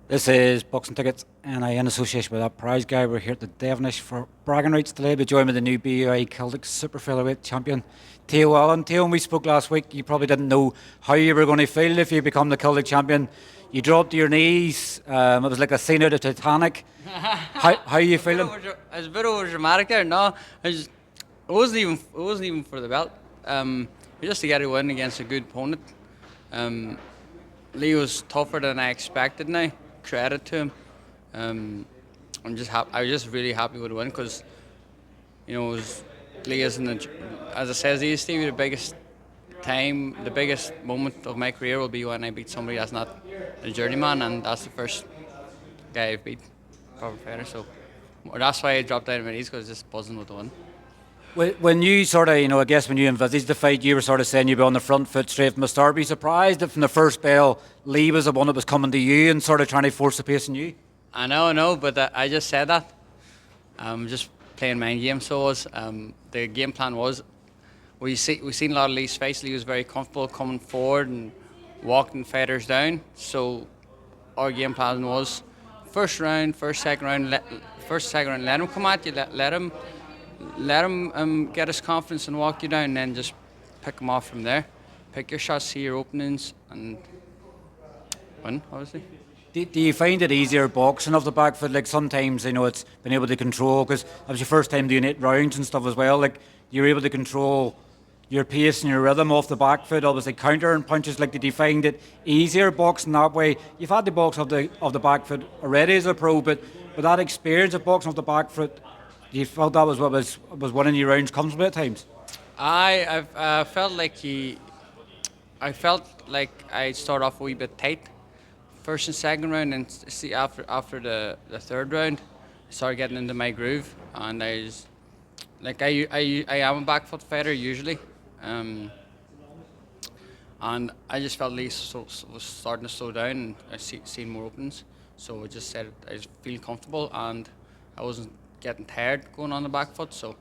This is Boxing Tickets, and I, in association with that prize guy, we're here at the Devenish for bragging rights today. We're joined with the new BUI Celtic Super Featherweight champion, Teo Alin. Teo, when we spoke last week, you probably didn't know how you were going to feel if you become the Celtic champion. You dropped to your knees. It was like a scene out of Titanic. How are you feeling? It was a bit over dramatic there. No, it wasn't even for the belt. It was just to get a win against a good opponent. Um, Lee was tougher than I expected. Now, credit to him. I was just really happy with the win because it was Lee isn't as I says he is Stevie. The biggest moment of my career will be when I beat somebody that's not a journeyman, and that's the first guy I've beat proper fighter. So that's why I dropped down on my knees because just buzzing with the win. When you sort of, I guess when you envisaged the fight, you were sort of saying you'd be on the front foot straight from the start. Be surprised if from the first bell, Lee was the one that was coming to you and sort of trying to force the pace on you? I know, but I just said that. Just playing mind games. So was the game plan was we seen a lot of Lee's fights. Lee was very comfortable coming forward and walking fighters down. So our game plan was second round, let him come at you, let him get his confidence and walk you down, and then just pick him off from there. Pick your shots, see your openings, and win, obviously. Do you find it easier boxing off the back foot? Like sometimes, it's been able to control, because that was your first time doing 8 rounds and stuff as well. Like you're able to control your pace and your rhythm off the back foot, obviously countering punches. Like, did you find it easier boxing that way? You've had the box of the back foot already as a pro, but with that experience of boxing off the back foot, you felt that was what was winning your rounds comfortably at times? I felt like I started off a wee bit tight, first and second round, and see after the third round, I started getting into my groove, and I was like I am a back foot fighter usually, and I just felt Lee was starting to slow down, and I seen more openings, so I just said I just feel comfortable, and I wasn't getting tired going on the back foot, so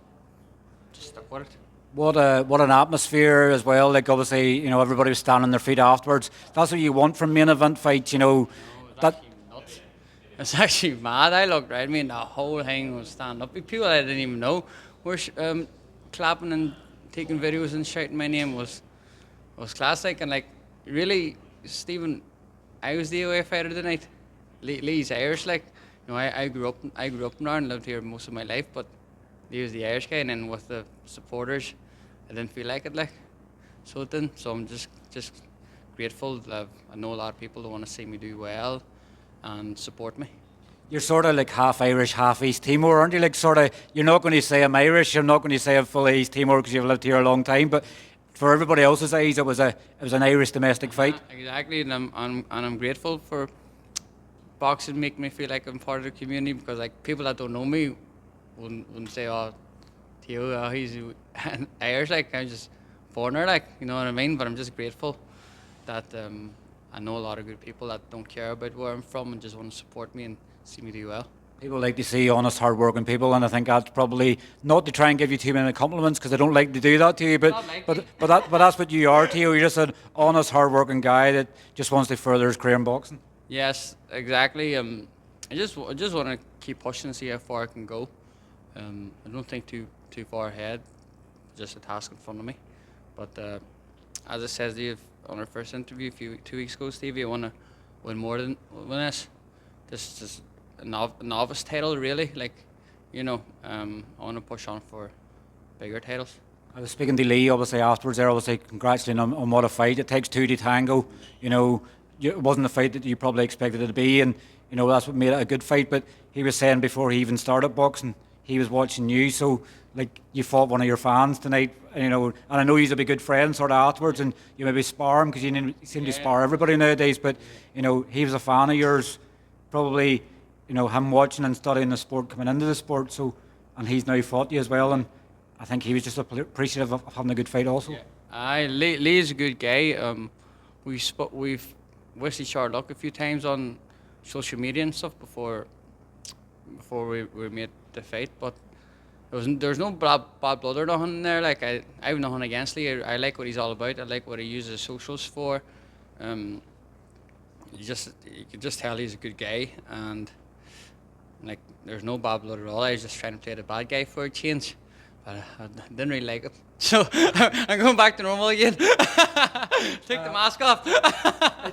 just stuck with it. What an atmosphere as well. Like obviously, everybody was standing on their feet afterwards. That's what you want from main event fights. No, it was That actually nuts. It's actually mad. I looked right, and the whole thing was standing up. People I didn't even know were clapping and taking videos and shouting my name was classic. And like really, Stephen, I was the away fighter tonight. Lee's Irish, like I grew up in Ireland, lived here most of my life, but Lee was the Irish guy, and then with the supporters, I didn't feel like it, like so it didn't. So I'm just grateful that I know a lot of people that want to see me do well and support me. you're sort of like half Irish, half East Timor, aren't you? Like sort of, you're not going to say I'm Irish. You're not going to say I'm fully East Timor because you've lived here a long time. But for everybody else's eyes, it was an Irish domestic fight. Exactly, and I'm grateful for boxing making me feel like I'm part of the community because like people that don't know me wouldn't say, oh, Theo, he's Irish, like I'm just foreigner, like you know what I mean. But I'm just grateful that I know a lot of good people that don't care about where I'm from and just want to support me and see me do well. People like to see honest, hard-working people, and I think that's probably not to try and give you too many compliments because I don't like to do that to you. But Not like but but that's what you are, Theo. You're just an honest, hard-working guy that just wants to further his career in boxing. Yes, exactly. I just want to keep pushing and see how far I can go. I don't think too far ahead. Just a task in front of me. But as I said to you on our first interview 2 weeks ago, Stevie, I want to win more than win this. This is a novice title, really. Like, I want to push on for bigger titles. I was speaking to Lee, obviously, afterwards there, obviously, congratulating on what a fight. It takes two to tango. It wasn't the fight that you probably expected it to be, and, that's what made it a good fight. But he was saying before he even started boxing, he was watching you. So, like, you fought one of your fans tonight, and I know you'll be good friends sort of afterwards, and you maybe spar him because you seem to Yeah. spar everybody nowadays. But, he was a fan of yours, probably, him watching and studying the sport coming into the sport. So, and he's now fought you as well, and I think he was just appreciative of having a good fight also. Yeah. Lee's a good guy. We've wished each other luck a few times on social media and stuff before we made the fight, but there's no bad blood or nothing there. Like I have nothing against Lee. I like what he's all about. I like what he uses socials for. you could just tell he's a good guy, and like there's no bad blood at all. I was just trying to play the bad guy for a change, but I didn't really like it. So I'm going back to normal again. Take the mask off.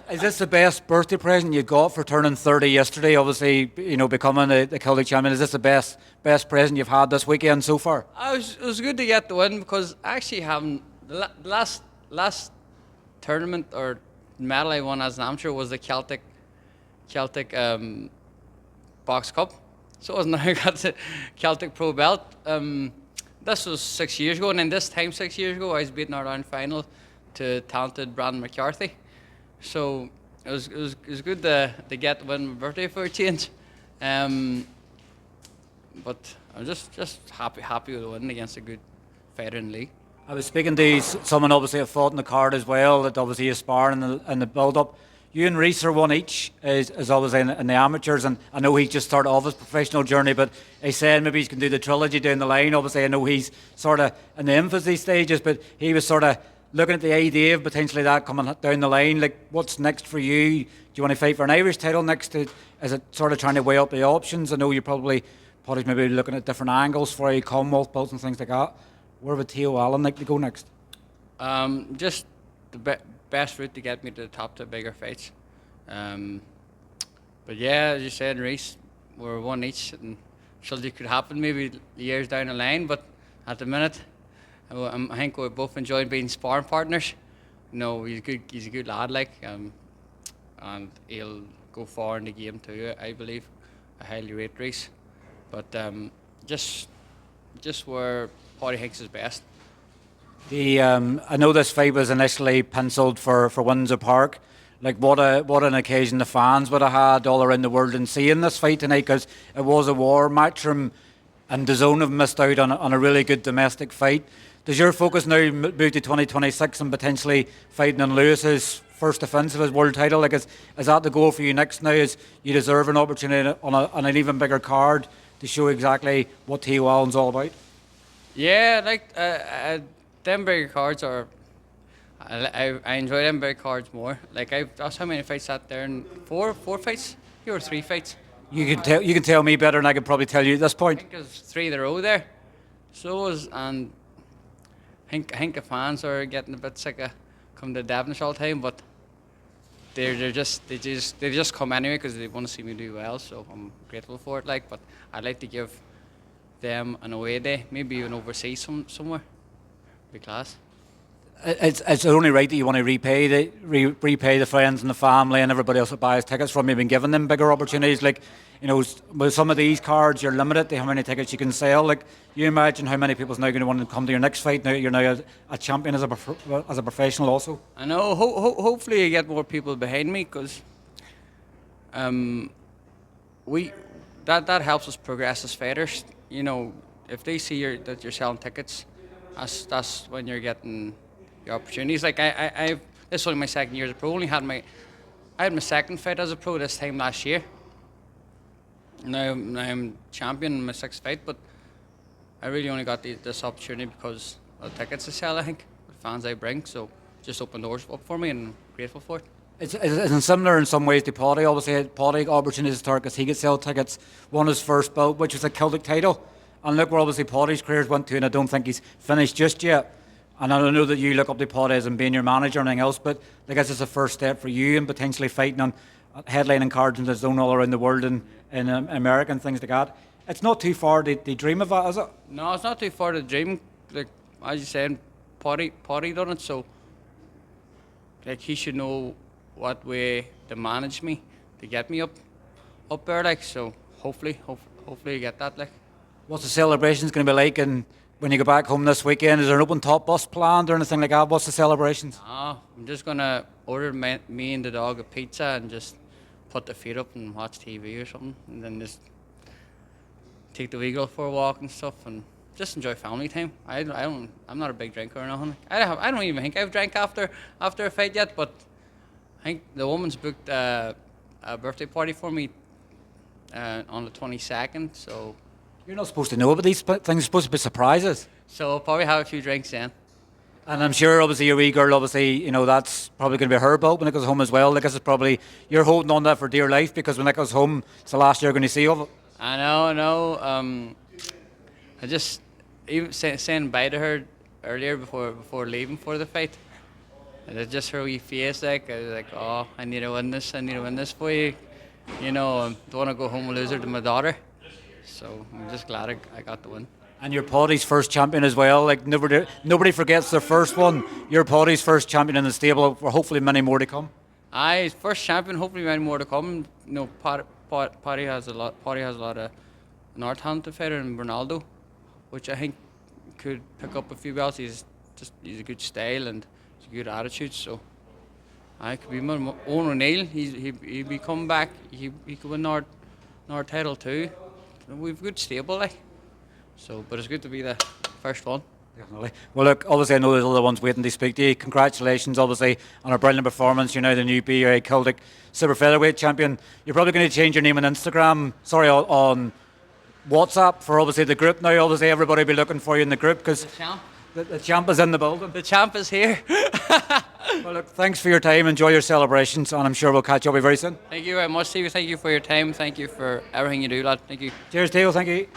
Is this the best birthday present you got for turning 30 yesterday? Obviously, becoming the Celtic champion. Is this the best present you've had this weekend so far? It was good to get the win, because actually having the last tournament or medal I won as an amateur was the Celtic Box Cup. So it wasn't I got the Celtic Pro belt. This was 6 years ago, and then this time 6 years ago, I was beating our round final to talented Brandon McCarthy. So it was good to get the win my birthday for a change. But I'm just happy with the win against a good fighter in the league. I was speaking to someone obviously that fought in the card as well, that obviously is sparring in the build-up. You and Rhys are one each, is obviously in the amateurs, and I know he just started off his professional journey, but he said maybe he can do the trilogy down the line. Obviously, I know he's sort of in the infancy stages, but he was sort of looking at the idea of potentially that coming down the line. Like, what's next for you? Do you want to fight for an Irish title next? Is it sort of trying to weigh up the options? I know you're probably maybe looking at different angles for you, Commonwealth belts and things like that. Where would Teo Alin like to go next? Just the best route to get me to the top to bigger fights. But yeah, as you said, Rhys, we're one each, and something could happen maybe years down the line. But at the minute, I think we both enjoyed being sparring partners. He's a good lad, and he'll go far in the game too. I believe. I highly rate Rhys, but just where Paddy thinks is best. I know this fight was initially penciled for Windsor Park. Like, what an occasion the fans would have had all around the world in seeing this fight tonight, because it was a war. Matchroom and DAZN have missed out on a really good domestic fight. Does your focus now move to 2026 and potentially fighting on Lewis's first defence of his world title? Like, is that the goal for you next now? Is you deserve an opportunity on an even bigger card to show exactly what Teo Alin's all about? Yeah, them bigger cards are. I enjoy them big cards more. That's how many fights out there, and four fights, or 3 fights. You can tell me better than I could probably tell you at this point. I think there's 3 in a row there. And I think the fans are getting a bit sick of coming to Devenish all the time, but they just come anyway because they want to see me do well. So I'm grateful for it. But I'd like to give them an away day, maybe even overseas somewhere. Be class. It's only right that you want to repay the friends and the family and everybody else that buys tickets from you, and giving them bigger opportunities. With some of these cards, you're limited to how many tickets you can sell. Like, you imagine how many people's now going to want to come to your next fight. Now you're now a champion as a professional also. I know. Hopefully, you get more people behind me, because that helps us progress as fighters. If they see that you're selling tickets, that's when you're getting your opportunities. This is only my 2nd year as a pro. I had my 2nd fight as a pro this time last year. Now I'm champion in my 6th fight, but I really only got this opportunity because of the tickets I sell, I think, the fans I bring. So just opened doors up for me, and I'm grateful for it. It's similar in some ways to Paddy. Obviously, had Paddy opportunities to start because he could sell tickets. Won his first bout, which was a Celtic title. And look where obviously Paddy's career's went to, and I don't think he's finished just yet. And I don't know that you look up to Paddy as being your manager or anything else, but I guess it's a first step for you in potentially fighting on headlining cards in the zone all around the world and in America and things like that. It's not too far to dream of that, is it? No, it's not too far to dream. As you said, Paddy done it, so he should know what way to manage me to get me up there. So hopefully you get that. What's the celebrations going to be like, and when you go back home this weekend? Is there an open top bus planned or anything like that? What's the celebrations? I'm just gonna order me and the dog a pizza and just put the feet up and watch TV or something, and then just take the wee girl for a walk and stuff, and just enjoy family time. I'm not a big drinker or nothing. I don't even think I've drank after a fight yet, but I think the woman's booked a birthday party for me on the 22nd, so. You're not supposed to know about these things. They're supposed to be surprises. So I'll probably have a few drinks then. And I'm sure, obviously, your wee girl, obviously, that's probably going to be her belt when it goes home as well. Like, this is probably, you're holding on to that for dear life, because when it goes home, it's the last you're going to see of it. I know. I just even saying bye to her earlier before leaving for the fight. And it's just her wee face, like, I was like, oh, I need to win this for you. I don't want to go home and lose her to my daughter. So I'm just glad I got the win. And your Paddy's first champion as well. Like, nobody forgets their first one. Your Paddy's first champion in the stable. For hopefully many more to come. Aye, first champion. Hopefully many more to come. Paddy has a lot. Paddy has a lot of Northampton fighter and Bernardo, which I think could pick up a few belts. He's a good style and he's a good attitude. So I could be my own O'Neill. He'd be coming back. He could win our title too. We've a good stable, like. So, but it's good to be the first one. Definitely. Well, look, obviously I know there's other ones waiting to speak to you. Congratulations, obviously, on a brilliant performance. You're now the new BA Celtic Super Featherweight champion. You're probably going to change your name on Instagram, on WhatsApp for obviously the group now. Obviously everybody will be looking for you in the group because the champ is in the building. The champ is here. Well, look, thanks for your time. Enjoy your celebrations, and I'm sure we'll catch up with you very soon. Thank you very much, Steve. Thank you for your time. Thank you for everything you do, lad. Thank you. Cheers, Teo. Thank you.